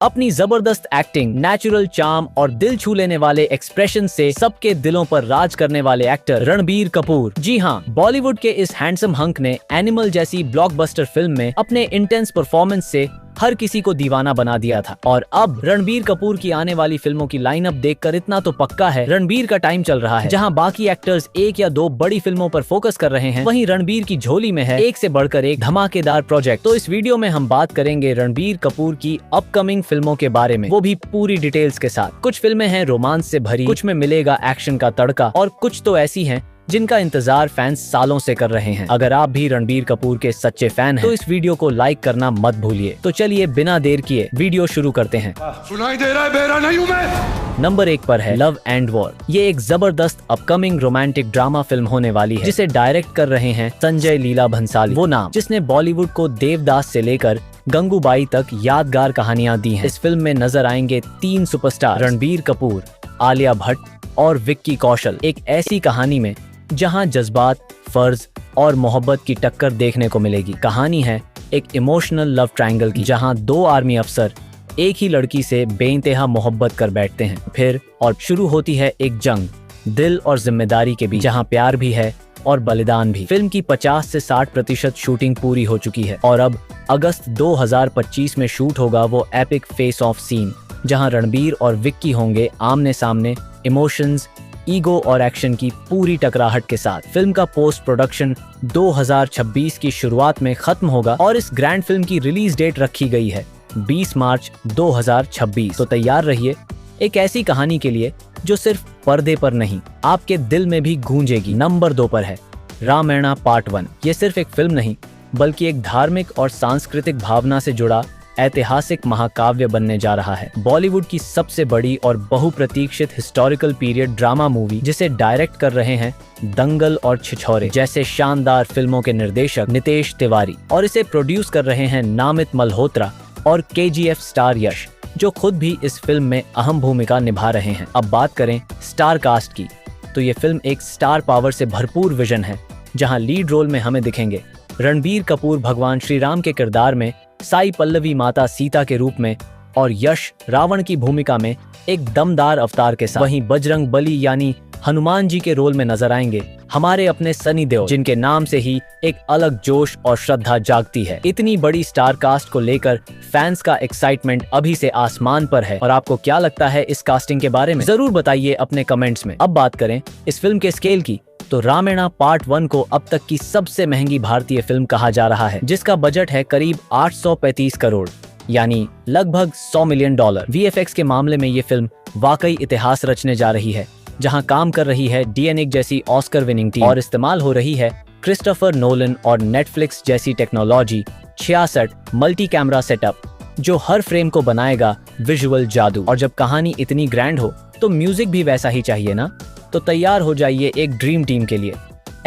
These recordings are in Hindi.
अपनी जबरदस्त एक्टिंग, नेचुरल चार्म और दिल छू लेने वाले एक्सप्रेशन से सबके दिलों पर राज करने वाले एक्टर रणबीर कपूर। जी हाँ, बॉलीवुड के इस हैंडसम हंक ने एनिमल जैसी ब्लॉकबस्टर फिल्म में अपने इंटेंस परफॉर्मेंस से हर किसी को दीवाना बना दिया था। और अब रणबीर कपूर की आने वाली फिल्मों की लाइनअप देखकर इतना तो पक्का है, रणबीर का टाइम चल रहा है। जहां बाकी एक्टर्स एक या दो बड़ी फिल्मों पर फोकस कर रहे हैं, वहीं रणबीर की झोली में है एक से बढ़कर एक धमाकेदार प्रोजेक्ट। तो इस वीडियो में हम बात करेंगे रणबीर कपूर की अपकमिंग फिल्मों के बारे में, वो भी पूरी डिटेल्स के साथ। कुछ फिल्में हैं रोमांस से भरी, कुछ में मिलेगा एक्शन का तड़का, और कुछ तो ऐसी हैं जिनका इंतजार फैंस सालों से कर रहे हैं। अगर आप भी रणबीर कपूर के सच्चे फैन हैं, तो इस वीडियो को लाइक करना मत भूलिए। तो चलिए बिना देर किए वीडियो शुरू करते हैं। सुनाई दे रहा है, बेरा नहीं हूं मैं। नंबर 1 पर है लव एंड वॉर। ये एक जबरदस्त अपकमिंग रोमांटिक ड्रामा फिल्म होने वाली है, जिसे डायरेक्ट कर रहे हैं संजय लीला भंसाली, वो नाम जिसने बॉलीवुड को देवदास से लेकर गंगूबाई तक यादगार कहानियां दी हैं। इस फिल्म में नजर आएंगे 3 सुपरस्टार रणबीर कपूर, आलिया भट्ट और विक्की कौशल। एक ऐसी कहानी में जहां जज्बात, फर्ज और मोहब्बत की टक्कर देखने को मिलेगी। कहानी है एक इमोशनल लव ट्रायंगल की, जहां 2 आर्मी अफसर एक ही लड़की से बेइंतहा मोहब्बत कर बैठते हैं। फिर और शुरू होती है एक जंग दिल और जिम्मेदारी के बीच, जहां प्यार भी है और बलिदान भी। फिल्म की 50 से 60% शूटिंग पूरी हो चुकी है और अब अगस्त 2025 में शूट होगा वो एपिक फेस ऑफ सीन, जहां रणबीर और विक्की होंगे आमने सामने इमोशंस, ईगो और एक्शन की पूरी टकराहट के साथ। फिल्म का पोस्ट प्रोडक्शन 2026 की शुरुआत में खत्म होगा और इस ग्रैंड फिल्म की रिलीज डेट रखी गई है 20 मार्च 2026। तो तैयार रहिए एक ऐसी कहानी के लिए जो सिर्फ पर्दे पर नहीं, आपके दिल में भी गूंजेगी। नंबर 2 पर है रामायण पार्ट 1। ये सिर्फ एक फिल्म नहीं, बल्कि एक धार्मिक और सांस्कृतिक भावना से जुड़ा ऐतिहासिक महाकाव्य बनने जा रहा है। बॉलीवुड की सबसे बड़ी और बहुप्रतीक्षित हिस्टोरिकल पीरियड ड्रामा मूवी, जिसे डायरेक्ट कर रहे हैं दंगल और छिछोरे जैसे शानदार फिल्मों के निर्देशक नितेश तिवारी, और इसे प्रोड्यूस कर रहे हैं नामित मल्होत्रा और KGF स्टार यश, जो खुद भी इस फिल्म में अहम भूमिका निभा रहे हैं। अब बात करें स्टार कास्ट की, तो ये फिल्म एक स्टार पावर से भरपूर विजन है, जहां लीड रोल में हमें दिखेंगे रणबीर कपूर भगवान श्री राम के किरदार में, साई पल्लवी माता सीता के रूप में, और यश रावण की भूमिका में एक दमदार अवतार के साथ। वहीं बजरंग बली यानी हनुमान जी के रोल में नजर आएंगे हमारे अपने सनी देओल, जिनके नाम से ही एक अलग जोश और श्रद्धा जागती है। इतनी बड़ी स्टार कास्ट को लेकर फैंस का एक्साइटमेंट अभी से आसमान पर है। और आपको क्या लगता है इस कास्टिंग के बारे में, जरूर बताइए अपने कमेंट्स में। अब बात करें इस फिल्म के स्केल की, तो रामायण पार्ट 1 को अब तक की सबसे महंगी भारतीय फिल्म कहा जा रहा है, जिसका बजट है करीब 835 करोड़, यानी लगभग $100 मिलियन। VFX के मामले में ये फिल्म वाकई इतिहास रचने जा रही है, जहां काम कर रही है DNA जैसी ऑस्कर विनिंग टीम, और इस्तेमाल हो रही है क्रिस्टोफर नोलन और नेटफ्लिक्स जैसी टेक्नोलॉजी, 66 मल्टी कैमरा सेटअप, जो हर फ्रेम को बनाएगा विजुअल जादू। और जब कहानी इतनी ग्रैंड हो तो म्यूजिक भी वैसा ही चाहिए ना। तो तैयार हो जाइए एक ड्रीम टीम के लिए।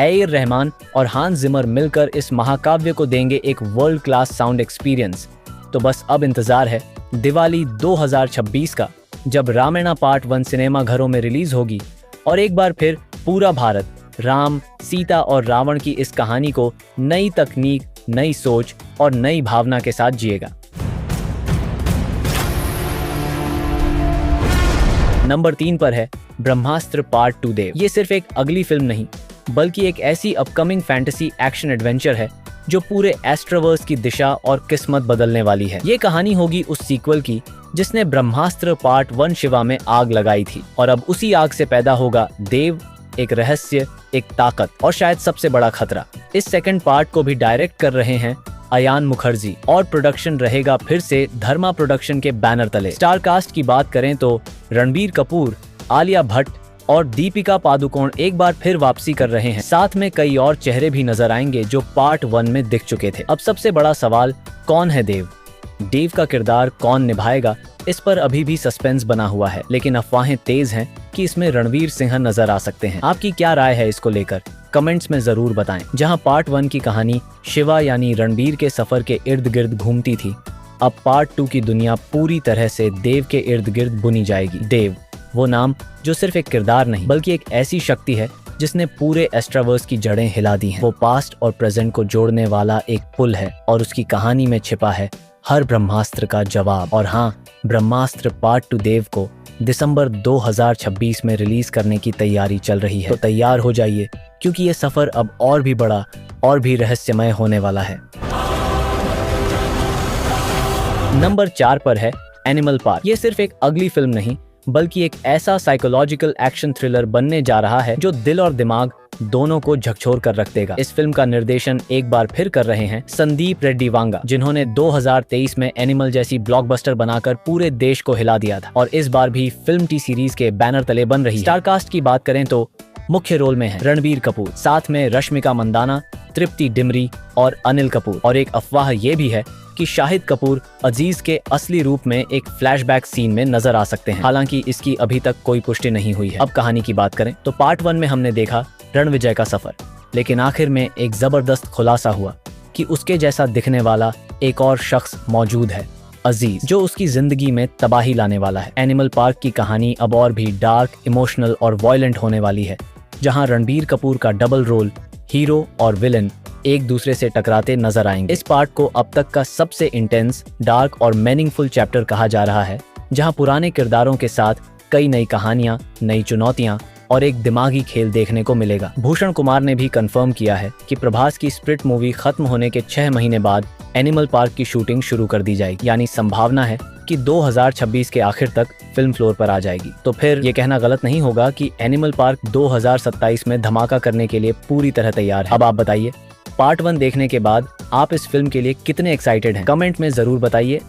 ए.आर. रहमान और हांस जिमर मिलकर इस महाकाव्य को देंगे एक वर्ल्ड क्लास साउंड एक्सपीरियंस। तो बस अब इंतजार है दिवाली 2026 का, जब रामायण पार्ट 1 सिनेमा घरों में रिलीज होगी और एक बार फिर पूरा भारत राम, सीता और रावण की इस कहानी को नई तकनीक, नई सोच और नई भावना के साथ जिएगा। नंबर 3 पर है ब्रह्मास्त्र पार्ट 2 देव। ये सिर्फ एक अगली फिल्म नहीं, बल्कि एक ऐसी अपकमिंग फैंटेसी एक्शन एडवेंचर है जो पूरे एस्ट्रोवर्स की दिशा और किस्मत बदलने वाली है। ये कहानी होगी उस सीक्वल की जिसने ब्रह्मास्त्र पार्ट 1 शिवा में आग लगाई थी, और अब उसी आग से पैदा होगा देव, एक रहस्य, एक ताकत और शायद सबसे बड़ा खतरा। इस सेकंड पार्ट को भी डायरेक्ट कर रहे हैं अयान मुखर्जी, और प्रोडक्शन रहेगा फिर से धर्मा प्रोडक्शन के बैनर तले। स्टार कास्ट की बात करें तो रणबीर कपूर, आलिया भट्ट और दीपिका पादुकोण एक बार फिर वापसी कर रहे हैं। साथ में कई और चेहरे भी नजर आएंगे जो पार्ट 1 में दिख चुके थे। अब सबसे बड़ा सवाल, कौन है देव? देव का किरदार कौन निभाएगा, इस पर अभी भी सस्पेंस बना हुआ है, लेकिन अफवाहें तेज हैं कि इसमें रणवीर सिंह नजर आ सकते हैं। आपकी क्या राय है इसको लेकर, कमेंट्स में जरूर बताएं। जहां पार्ट 1 की कहानी शिवा यानी रणबीर के सफर के इर्द गिर्द घूमती थी, अब पार्ट 2 की दुनिया पूरी तरह से देव के इर्द गिर्द बुनी जाएगी। देव, वो नाम जो सिर्फ एक किरदार नहीं, बल्कि एक ऐसी शक्ति है जिसने पूरे एस्ट्रावर्स की जड़ें हिला दी हैं। वो पास्ट और प्रेजेंट को जोड़ने वाला एक पुल है, और उसकी कहानी में छिपा है हर ब्रह्मास्त्र का जवाब। और हाँ, ब्रह्मास्त्र पार्ट 2 देव को दिसंबर 2026 में रिलीज करने की तैयारी चल रही है। तो तैयार हो जाइए, क्योंकि ये सफर अब और भी बड़ा और भी रहस्यमय होने वाला है। नंबर 4 पर है एनिमल पार्क। ये सिर्फ एक अगली फिल्म नहीं, बल्कि एक ऐसा साइकोलॉजिकल एक्शन थ्रिलर बनने जा रहा है जो दिल और दिमाग दोनों को झकझोर कर रख देगा। इस फिल्म का निर्देशन एक बार फिर कर रहे हैं संदीप रेड्डी वांगा, जिन्होंने 2023 में एनिमल जैसी ब्लॉकबस्टर बनाकर पूरे देश को हिला दिया था और इस बार भी फिल्म टी सीरीज के बैनर तले बन रही है। स्टारकास्ट की बात करें तो मुख्य रोल में है रणबीर कपूर, साथ में रश्मिका मंदाना, तृप्ति डिमरी और अनिल कपूर। और एक अफवाह ये भी है कि शाहिद कपूर अजीज के असली रूप में एक फ्लैशबैक सीन में नजर आ सकते हैं। हालांकि इसकी अभी तक कोई पुष्टि नहीं हुई है। अब कहानी की बात करें तो पार्ट 1 में हमने देखा रणविजय का सफर, लेकिन आखिर में एक जबरदस्त खुलासा हुआ कि उसके जैसा दिखने वाला एक और शख्स मौजूद है, अजीज, जो उसकी जिंदगी में तबाही लाने वाला है। एनिमल पार्क की कहानी अब और भी डार्क, इमोशनल और वायलेंट होने वाली है, जहां रणबीर कपूर का डबल रोल, हीरो और विलन, एक दूसरे से टकराते नजर आएंगे। इस पार्ट को अब तक का सबसे इंटेंस, डार्क और मीनिंगफुल चैप्टर कहा जा रहा है, जहां पुराने किरदारों के साथ कई नई कहानियां, नई चुनौतियां और एक दिमागी खेल देखने को मिलेगा। भूषण कुमार ने भी कंफर्म किया है कि प्रभास की स्प्रिट मूवी खत्म होने के 6 महीने बाद एनिमल पार्क की शूटिंग शुरू कर दी जाएगी, यानी संभावना है कि 2026 के आखिर तक फिल्म फ्लोर पर आ जाएगी। तो फिर ये कहना गलत नहीं होगा कि एनिमल पार्क 2027 में धमाका करने के लिए पूरी तरह तैयार है। अब आप बताइए, पार्ट 1 देखने के बाद आप इस फिल्म के लिए कितने एक्साइटेड हैं? कमेंट में जरूर बताइए।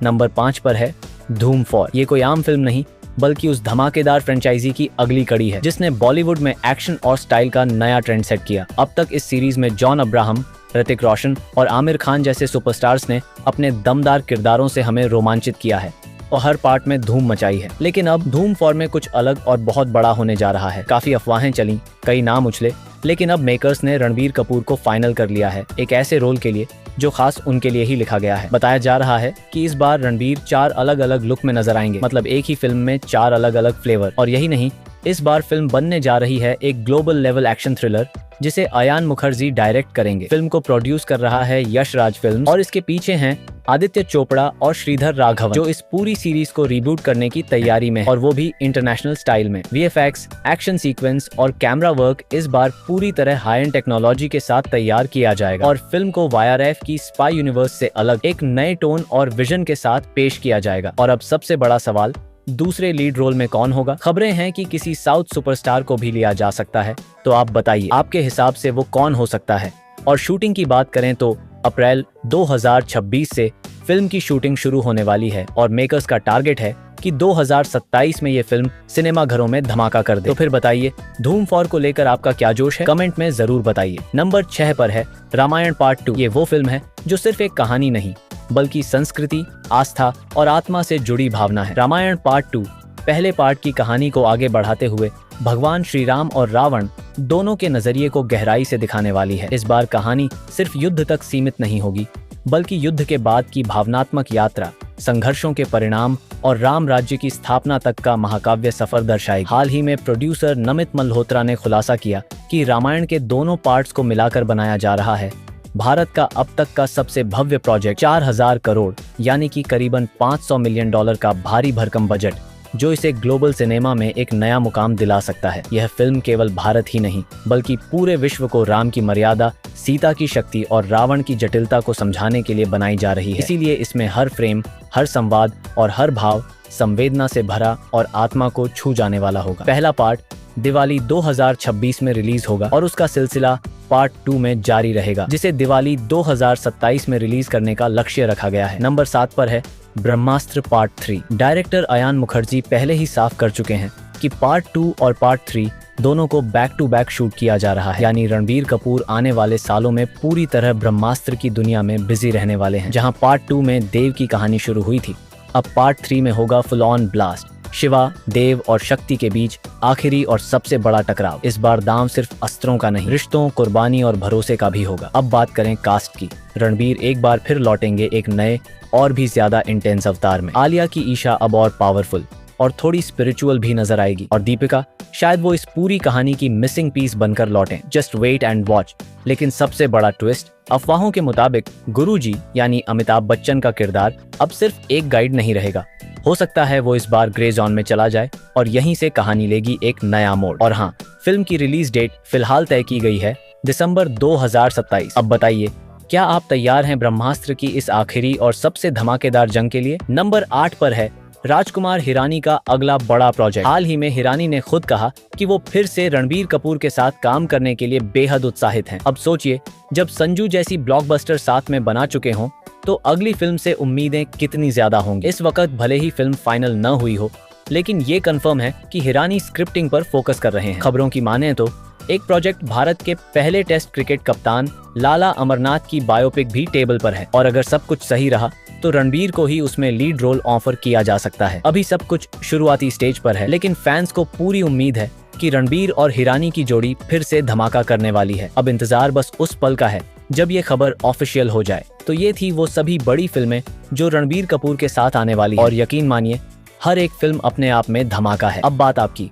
नंबर 5 पर है धूम 4। ये कोई आम फिल्म नहीं, बल्कि उस धमाकेदार फ्रेंचाइजी की अगली कड़ी है जिसने बॉलीवुड में एक्शन और स्टाइल का नया ट्रेंड सेट किया। अब तक इस सीरीज में जॉन अब्राहम, ऋतिक रोशन और आमिर खान जैसे सुपरस्टार्स ने अपने दमदार किरदारों से हमें रोमांचित किया है और हर पार्ट में धूम मचाई है। लेकिन अब धूम 4 में कुछ अलग और बहुत बड़ा होने जा रहा है। काफी अफवाहें चली, कई नाम उछले, लेकिन अब मेकर्स ने रणबीर कपूर को फाइनल कर लिया है, एक ऐसे रोल के लिए जो खास उनके लिए ही लिखा गया है। बताया जा रहा है कि इस बार रणबीर 4 अलग अलग लुक में नजर आएंगे, मतलब एक ही फिल्म में 4 अलग अलग फ्लेवर। और यही नहीं, इस बार फिल्म बनने जा रही है एक ग्लोबल लेवल एक्शन थ्रिलर जिसे अयान मुखर्जी डायरेक्ट करेंगे। फिल्म को प्रोड्यूस कर रहा है यश राज फिल्म्स और इसके पीछे हैं आदित्य चोपड़ा और श्रीधर राघवन, जो इस पूरी सीरीज को रीबूट करने की तैयारी में है, और वो भी इंटरनेशनल स्टाइल में। वीएफएक्स, एक्शन सीक्वेंस और कैमरा वर्क इस बार पूरी तरह हाई एंड टेक्नोलॉजी के साथ तैयार किया जाएगा और फिल्म को वाईआरएफ की स्पाई यूनिवर्स से अलग एक नए टोन और विजन के साथ पेश किया जाएगा। और अब सबसे बड़ा सवाल, दूसरे लीड रोल में कौन होगा? खबरें हैं कि किसी साउथ सुपरस्टार को भी लिया जा सकता है। तो आप बताइए, आपके हिसाब से वो कौन हो सकता है? और शूटिंग की बात करें तो अप्रैल 2026 से फिल्म की शूटिंग शुरू होने वाली है और मेकर्स का टारगेट है कि 2027 में ये फिल्म सिनेमा घरों में धमाका कर दे। तो फिर बताइए, धूम 4 को लेकर आपका क्या जोश है? कमेंट में जरूर बताइए। नंबर 6 पर है रामायण पार्ट 2। ये वो फिल्म है जो सिर्फ एक कहानी नहीं, बल्कि संस्कृति, आस्था और आत्मा से जुड़ी भावना है। रामायण पार्ट 2 पहले पार्ट की कहानी को आगे बढ़ाते हुए भगवान श्री राम और रावण दोनों के नजरिए को गहराई से दिखाने वाली है। इस बार कहानी सिर्फ युद्ध तक सीमित नहीं होगी, बल्कि युद्ध के बाद की भावनात्मक यात्रा, संघर्षों के परिणाम और राम राज्य की स्थापना तक का महाकाव्य सफर दर्शाएगी। हाल ही में प्रोड्यूसर नमित मल्होत्रा ने खुलासा किया कि रामायण के दोनों पार्ट्स को मिलाकर बनाया जा रहा है भारत का अब तक का सबसे भव्य प्रोजेक्ट। 4000 करोड़ यानी कि करीबन $500 मिलियन का भारी भरकम बजट, जो इसे ग्लोबल सिनेमा में एक नया मुकाम दिला सकता है। यह फिल्म केवल भारत ही नहीं, बल्कि पूरे विश्व को राम की मर्यादा, सीता की शक्ति और रावण की जटिलता को समझाने के लिए बनाई जा रही है। इसीलिए इसमें हर फ्रेम, हर संवाद और हर भाव संवेदना से भरा और आत्मा को छू जाने वाला होगा। पहला पार्ट दिवाली 2026 में रिलीज होगा और उसका सिलसिला पार्ट 2 में जारी रहेगा, जिसे दिवाली 2027 में रिलीज करने का लक्ष्य रखा गया है। नंबर 7 पर है ब्रह्मास्त्र पार्ट 3। डायरेक्टर अयान मुखर्जी पहले ही साफ कर चुके हैं कि पार्ट 2 और पार्ट 3 दोनों को बैक टू बैक शूट किया जा रहा है, यानी रणबीर कपूर आने वाले सालों में पूरी तरह ब्रह्मास्त्र की दुनिया में बिजी रहने वाले हैं। जहां पार्ट 2 में देव की कहानी शुरू हुई थी, अब पार्ट 3 में होगा फुल ऑन ब्लास्ट, शिवा, देव और शक्ति के बीच आखिरी और सबसे बड़ा टकराव। इस बार दांव सिर्फ अस्त्रों का नहीं, रिश्तों, कुर्बानी और भरोसे का भी होगा। अब बात करें कास्ट की। रणबीर एक बार फिर लौटेंगे एक नए और भी ज्यादा इंटेंस अवतार में। आलिया की ईशा अब और पावरफुल, और थोड़ी स्पिरिचुअल भी नजर आएगी। और दीपिका शायद वो इस पूरी कहानी की मिसिंग पीस बनकर लौटें। Just wait and watch. लेकिन सबसे बड़ा ट्विस्ट, अफवाहों के मुताबिक गुरुजी यानी अमिताभ बच्चन का किरदार अब सिर्फ एक गाइड नहीं रहेगा। हो सकता है वो इस बार ग्रे जोन में चला जाए और यहीं से कहानी लेगी एक नया मोड़। और हाँ, फिल्म की रिलीज डेट फिलहाल तय की गई है दिसंबर 2027। अब बताइए, क्या आप तैयार हैं ब्रह्मास्त्र की इस आखिरी और सबसे धमाकेदार जंग के लिए? नंबर 8 पर है राजकुमार हिरानी का अगला बड़ा प्रोजेक्ट। हाल ही में हिरानी ने खुद कहा कि वो फिर से रणबीर कपूर के साथ काम करने के लिए बेहद उत्साहित हैं। अब सोचिए, जब संजू जैसी ब्लॉकबस्टर साथ में बना चुके हों तो अगली फिल्म से उम्मीदें कितनी ज्यादा होंगी। इस वक्त भले ही फिल्म फाइनल न हुई हो, लेकिन ये कंफर्म है कि हिरानी स्क्रिप्टिंग पर फोकस कर रहे हैं। खबरों की माने तो एक प्रोजेक्ट भारत के पहले टेस्ट क्रिकेट कप्तान लाला अमरनाथ की बायोपिक भी टेबल पर है। और अगर सब कुछ सही रहा तो रणबीर को ही उसमें लीड रोल ऑफर किया जा सकता है। अभी सब कुछ शुरुआती स्टेज पर है, लेकिन फैंस को पूरी उम्मीद है कि रणबीर और हिरानी की जोड़ी फिर से धमाका करने वाली है। अब इंतजार बस उस पल का है जब ये खबर ऑफिशियल हो जाए। तो ये थी वो सभी बड़ी फिल्में जो रणबीर कपूर के साथ आने वाली है। और यकीन मानिए, हर एक फिल्म अपने आप में धमाका है। अब बात आपकी,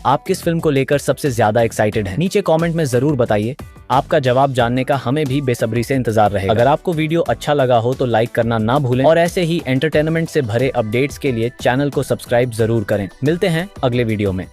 आप किस फिल्म को लेकर सबसे ज्यादा एक्साइटेड हैं? नीचे कमेंट में जरूर बताइए। आपका जवाब जानने का हमें भी बेसब्री से इंतजार रहेगा। अगर आपको वीडियो अच्छा लगा हो तो लाइक करना ना भूलें और ऐसे ही एंटरटेनमेंट से भरे अपडेट्स के लिए चैनल को सब्सक्राइब जरूर करें। मिलते हैं अगले वीडियो में।